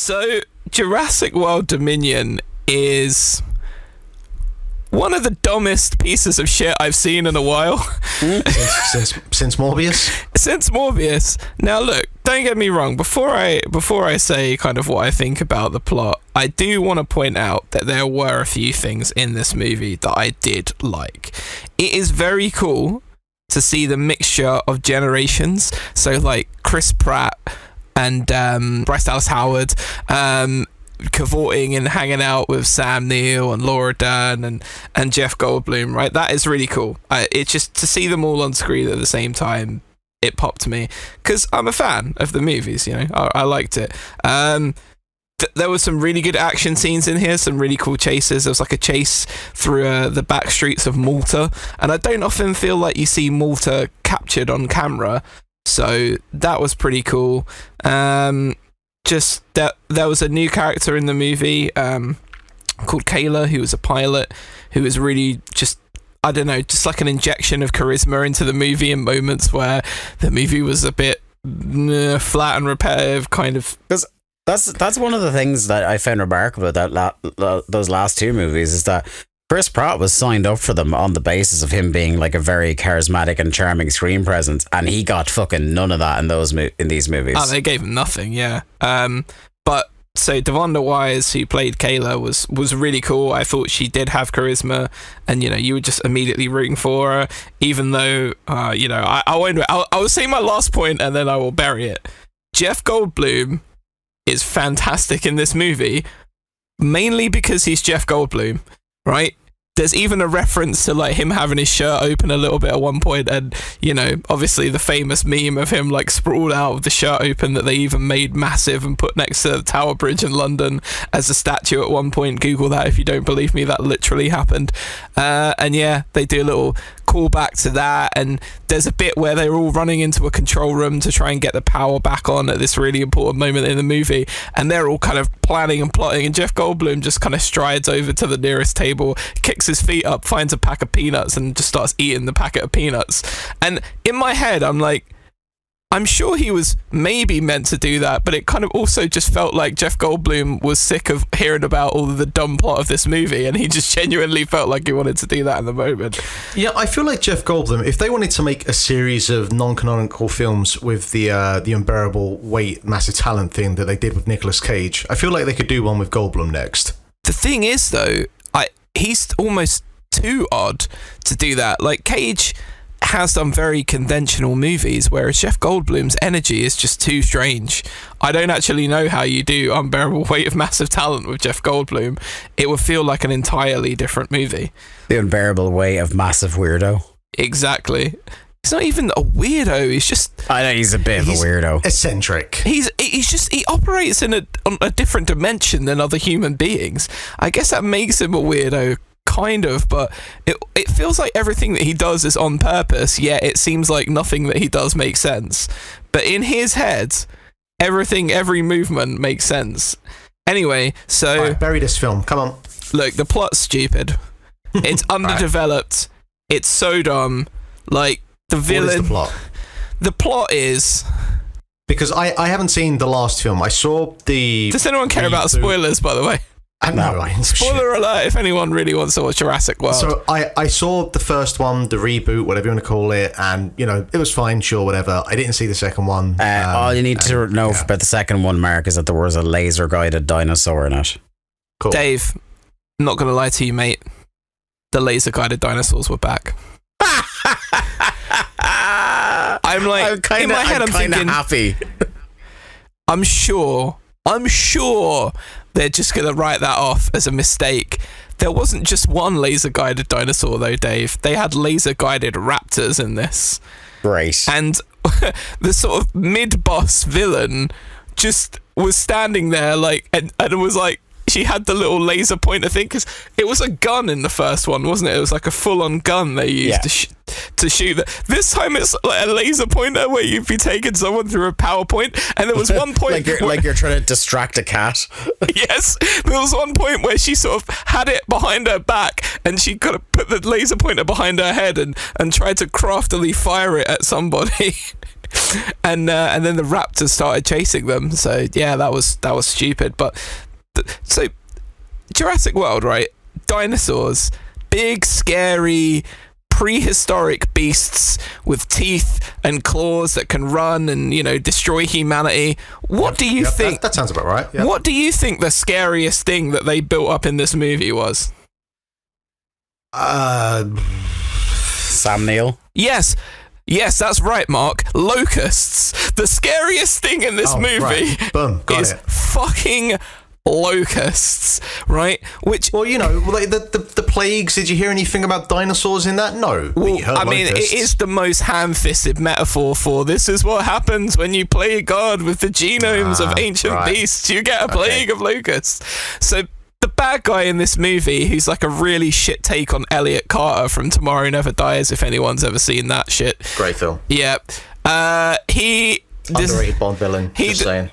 So, Jurassic World Dominion is one of the dumbest pieces of shit I've seen in a while. Since Morbius? Since Morbius. Now look, don't get me wrong, before I say kind of what I think about the plot, I do want to point out that there were a few things in this movie that I did like. It is very cool to see the mixture of generations. So like Chris Pratt and Bryce Dallas Howard cavorting and hanging out with Sam Neill and Laura Dern and Jeff Goldblum, right? That is really cool. It's just to see them all on screen at the same time, it popped me because I'm a fan of the movies, you know. I liked it. There was some really good action scenes in here, some really cool chases. There was like a chase through the back streets of Malta, and I don't often feel like you see Malta captured on camera, so that was pretty cool. Just that there was a new character in the movie called Kayla, who was a pilot, who was really just, I don't know, just like an injection of charisma into the movie in moments where the movie was a bit flat and repetitive, kind of. That's one of the things that I found remarkable about those last two movies, is that Chris Pratt was signed up for them on the basis of him being like a very charismatic and charming screen presence, and he got fucking none of that in these movies. Oh, they gave him nothing, yeah. But so Devonda Wise, who played Kayla, was really cool. I thought she did have charisma, and you know, you were just immediately rooting for her, even though you know, I will say my last point and then I will bury it. Jeff Goldblum is fantastic in this movie, mainly because he's Jeff Goldblum. Right? There's even a reference to like him having his shirt open a little bit at one point, and you know, obviously the famous meme of him like sprawled out with the shirt open that they even made massive and put next to the Tower Bridge in London as a statue at one point. Google that if you don't believe me, that literally happened. And yeah, they do a little callback to that, and there's a bit where they're all running into a control room to try and get the power back on at this really important moment in the movie, and they're all kind of planning and plotting, and Jeff Goldblum just kind of strides over to the nearest table, kicks his feet up, finds a pack of peanuts and just starts eating the packet of peanuts. And in my head I'm like, I'm sure he was maybe meant to do that, but it kind of also just felt like Jeff Goldblum was sick of hearing about all of the dumb plot of this movie, and he just genuinely felt like he wanted to do that in the moment. Yeah, I feel like Jeff Goldblum, if they wanted to make a series of non-canonical films with the unbearable weight, massive talent thing that they did with Nicolas Cage, I feel like they could do one with Goldblum next. The thing is, though, he's almost too odd to do that. Like, Cage has done very conventional movies, whereas Jeff Goldblum's energy is just too strange. I don't actually know how you do Unbearable Weight of Massive Talent with Jeff Goldblum. It would feel like an entirely different movie. The Unbearable Weight of Massive Weirdo. Exactly. He's not even a weirdo. He's just... I know he's a bit of a weirdo. Eccentric. He operates in a different dimension than other human beings. I guess that makes him a weirdo, kind of, but it feels like everything that he does is on purpose, yet it seems like nothing that he does makes sense. But in his head, every movement makes sense. Anyway, so... Right, bury this film, come on. Look, the plot's stupid. It's underdeveloped. Right. It's so dumb. Like, the villain... What is the plot? The plot is... Because I haven't seen the last film. I saw the... Does anyone care about spoilers, by the way? Spoiler alert if anyone really wants to watch Jurassic World. So I saw the first one, the reboot, whatever you want to call it, and you know, it was fine, sure, whatever. I didn't see the second one. All you need to know about the second one, Mark, is that there was a laser guided dinosaur in it. Cool. Dave, I'm not gonna lie to you, mate. The laser guided dinosaurs were back. I'm thinking happy. I'm sure they're just going to write that off as a mistake. There wasn't just one laser-guided dinosaur, though, Dave. They had laser-guided raptors in this. Great. And the sort of mid-boss villain just was standing there, like, and it was like, she had the little laser pointer thing, because it was a gun in the first one, wasn't it? It was like a full-on gun they used to shoot. This time it's like a laser pointer where you'd be taking someone through a PowerPoint, and there was one point... like you're trying to distract a cat. Yes, there was one point where she sort of had it behind her back, and she could have put the laser pointer behind her head and tried to craftily fire it at somebody. and then the raptors started chasing them. So yeah, that was stupid. But so Jurassic World, right? Dinosaurs, big, scary, prehistoric beasts with teeth and claws that can run and, you know, destroy humanity. What do you think? That sounds about right. Yep. What do you think the scariest thing that they built up in this movie was? Sam Neill. Yes, that's right, Mark. Locusts. The scariest thing in this movie right. Boom, got is it. fucking locusts, right? Which, well, you know, like the plagues. Did you hear anything about dinosaurs in that? No. well, I mean, it is the most ham-fisted metaphor for this is what happens when you play God with the genomes of ancient beasts. You get a plague of locusts. So the bad guy in this movie, who's like a really shit take on Elliot Carter from Tomorrow Never Dies, if anyone's ever seen that shit. Great film. Yeah. Underrated Bond villain. Just saying.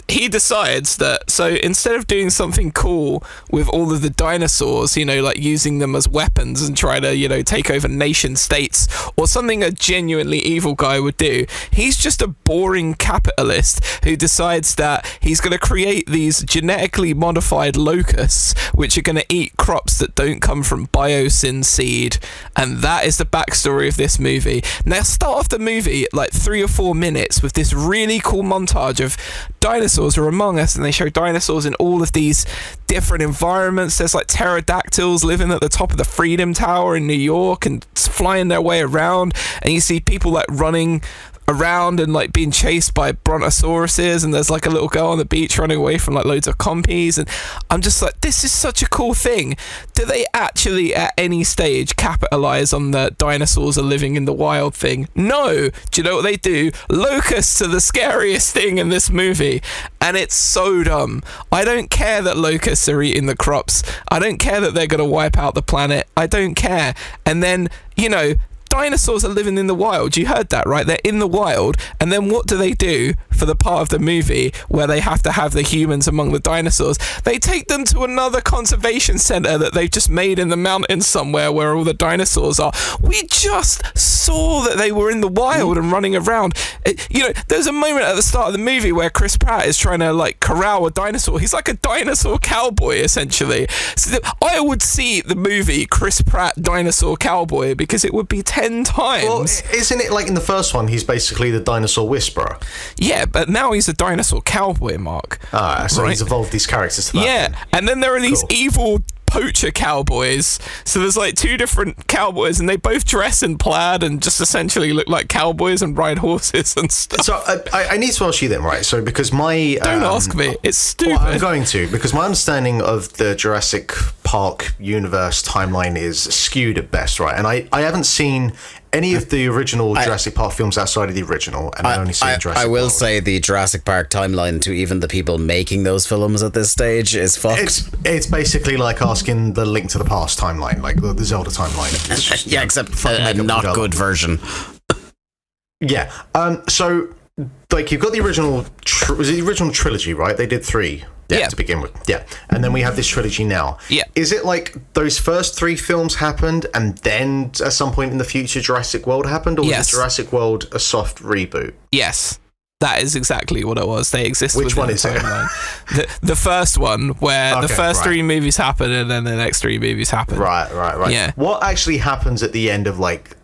He decides that, so instead of doing something cool with all of the dinosaurs, you know, like using them as weapons and try to, you know, take over nation states, or something a genuinely evil guy would do, he's just a boring capitalist who decides that he's going to create these genetically modified locusts which are going to eat crops that don't come from biosyn seed. And that is the backstory of this movie. Now, start off the movie like 3 or 4 minutes with this really cool montage of dinosaurs are among us, and they show dinosaurs in all of these different environments. There's like pterodactyls living at the top of the Freedom Tower in New York and flying their way around, and you see people like running around and like being chased by brontosauruses, and there's like a little girl on the beach running away from like loads of compies, and I'm just like, this is such a cool thing. Do they actually at any stage capitalize on the dinosaurs are living in the wild thing? No. Do you know what they do? Locusts are the scariest thing in this movie, and it's so dumb. I don't care that locusts are eating the crops. I don't care that they're gonna wipe out the planet. I don't care. And then, you know, dinosaurs are living in the wild. You heard that, right? They're in the wild. And then what do they do for the part of the movie where they have to have the humans among the dinosaurs? They take them to another conservation center that they've just made in the mountains somewhere where all the dinosaurs are. We just saw that they were in the wild and running around. You know, there's a moment at the start of the movie where Chris Pratt is trying to like corral a dinosaur. He's like a dinosaur cowboy, essentially. So I would see the movie Chris Pratt Dinosaur Cowboy because it would be 10 times. Well, isn't it like in the first one, he's basically the dinosaur whisperer? Yeah, but now he's a dinosaur cowboy, Mark. So right? He's evolved these characters to that. Yeah, thing. And then there are these evil poacher cowboys. So there's like 2 different cowboys, and they both dress in plaid and just essentially look like cowboys and ride horses and stuff. So I need to ask you then, right? So because my don't ask me, it's stupid. Well, I'm going to, because my understanding of the Jurassic Park universe timeline is skewed at best, right? And I haven't seen any of the original Jurassic Park films outside of the original, and I've only seen Jurassic I will World. say the Jurassic Park timeline to even the people making those films at this stage is fucked. It's basically like asking the Link to the Past timeline, like the Zelda timeline. It's just, yeah, except a not good version. Yeah. So, like, you've got the original. Was it the original trilogy, right? They did 3. Yeah. To begin with. Yeah. And then we have this trilogy now. Yeah. Is it like those first 3 films happened and then at some point in the future Jurassic World happened? Or was it Jurassic World a soft reboot? Yes. That is exactly what it was. They exist. Which one is it? The first one, where the first 3 movies happen and then the next 3 movies happen. Right. Yeah. What actually happens at the end of like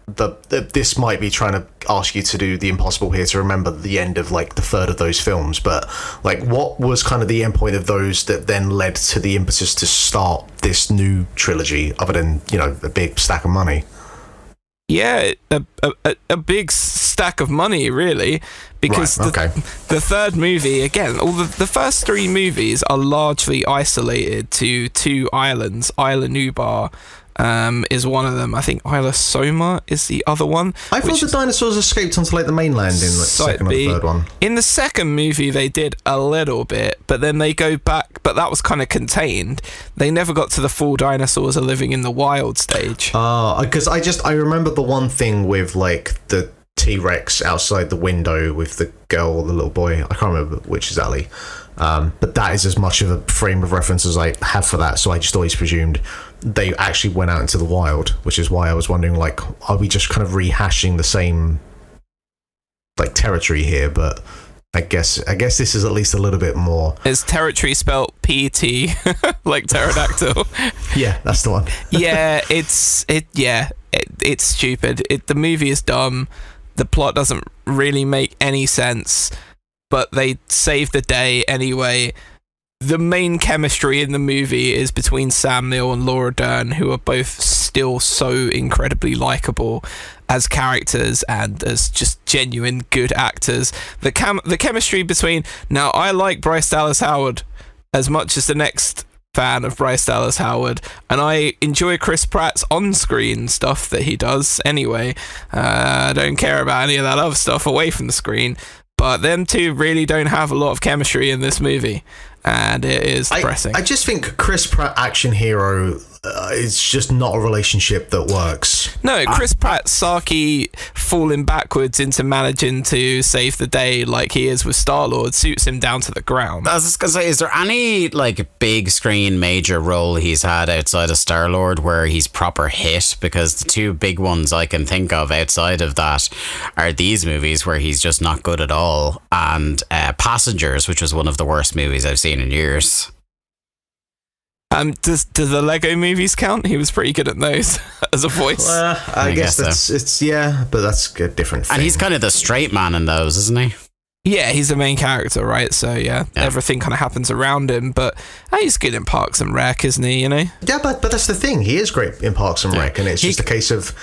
this might be trying to ask you to do the impossible here to remember the end of like the third of those films, but like what was kind of the end point of those that then led to the impetus to start this new trilogy, other than, you know, a big stack of money? Yeah, a big stack of money, really, because the third movie, again, all the first 3 movies are largely isolated to 2 islands. Isla Nublar is one of them. I think Isla Soma is the other one. I thought the dinosaurs escaped onto like the mainland in like the second or the third one. In the second movie, they did a little bit, but then they go back. But that was kind of contained. They never got to the full dinosaurs are living in the wild stage. Because I remember the one thing with like the T-Rex outside the window with the girl or the little boy. I can't remember which is Ali. But that is as much of a frame of reference as I have for that, so I just always presumed they actually went out into the wild, which is why I was wondering, like, are we just kind of rehashing the same like territory here, but I guess this is at least a little bit more. Is territory spelt PT, like pterodactyl? Yeah, that's the one. Yeah, it's stupid. The movie is dumb. The plot doesn't really make any sense, but they save the day anyway. The main chemistry in the movie is between Sam Neill and Laura Dern, who are both still so incredibly likable as characters and as just genuine good actors. The chemistry between... Now, I like Bryce Dallas Howard as much as the next fan of Bryce Dallas Howard, and I enjoy Chris Pratt's on-screen stuff that he does anyway. I don't care about any of that other stuff away from the screen, but them two really don't have a lot of chemistry in this movie, and it is depressing. I just think Chris Pratt action hero is just not a relationship that works. No, Chris Pratt sarky falling backwards into managing to save the day like he is with Star-Lord suits him down to the ground. I was just gonna say, is there any like big screen major role he's had outside of Star-Lord where he's proper hit? Because the two big ones I can think of outside of that are these movies where he's just not good at all, and Passengers, which was one of the worst movies I've seen in years. Does the Lego movies count? He was pretty good at those as a voice. I guess that's so. It's but that's a different thing. And he's kind of the straight man in those, isn't he? Yeah, he's the main character, right? So yeah. Everything kind of happens around him, but he's good in Parks and Rec, isn't he? You know? Yeah, but that's the thing. He is great in Parks and Rec, and it's just a case of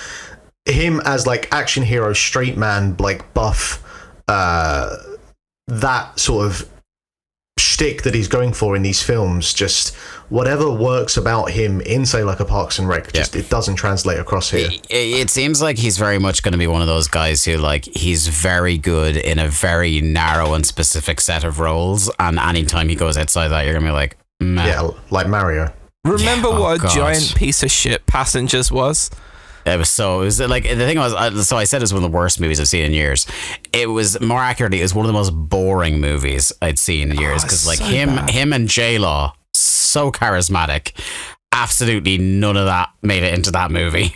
him as like action hero, straight man, like buff, that sort of shtick that he's going for in these films, just whatever works about him in, say, like a Parks and Rec, just it doesn't translate across here. It seems like he's very much going to be one of those guys who, like, he's very good in a very narrow and specific set of roles, and anytime he goes outside that, you're going to be like, meh. Yeah, like Mario. Remember what a giant piece of shit Passengers was? It was like, the thing was, so I said it's one of the worst movies I've seen in years. It was, more accurately, it was one of the most boring movies I'd seen in years, because like so him and J-Law, so charismatic, absolutely none of that made it into that movie.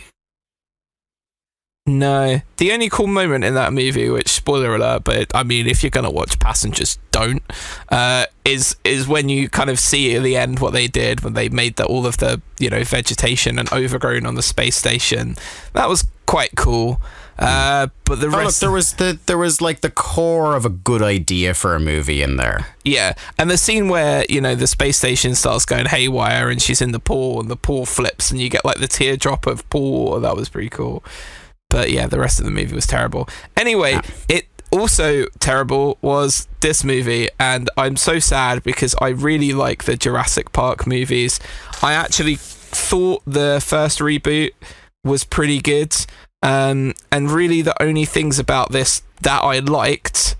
No, the only cool moment in that movie, which, spoiler alert, but I mean, if you're gonna watch Passengers, don't, is when you kind of see at the end what they did when they made all of the, you know, vegetation and overgrown on the space station. That was quite cool. But the rest, there was like the core of a good idea for a movie in there. Yeah, and the scene where, you know, the space station starts going haywire and she's in the pool and the pool flips and you get like the teardrop of pool water, that was pretty cool. But yeah, the rest of the movie was terrible. Anyway, it also terrible was this movie, and I'm so sad because I really like the Jurassic Park movies. I actually thought the first reboot was pretty good, and really the only things about this that I liked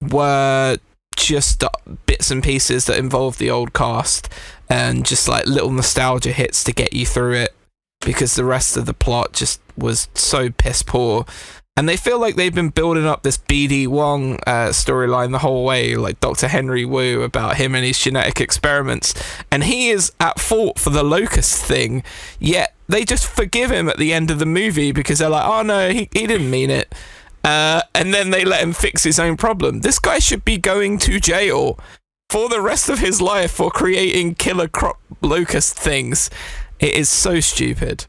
were just bits and pieces that involved the old cast and just like little nostalgia hits to get you through it, because the rest of the plot just was so piss poor. And they feel like they've been building up this BD Wong storyline the whole way, like Dr. Henry Wu, about him and his genetic experiments. And he is at fault for the locust thing, yet they just forgive him at the end of the movie because they're like, oh no, he didn't mean it. And then they let him fix his own problem. This guy should be going to jail for the rest of his life for creating killer crop locust things. It is so stupid.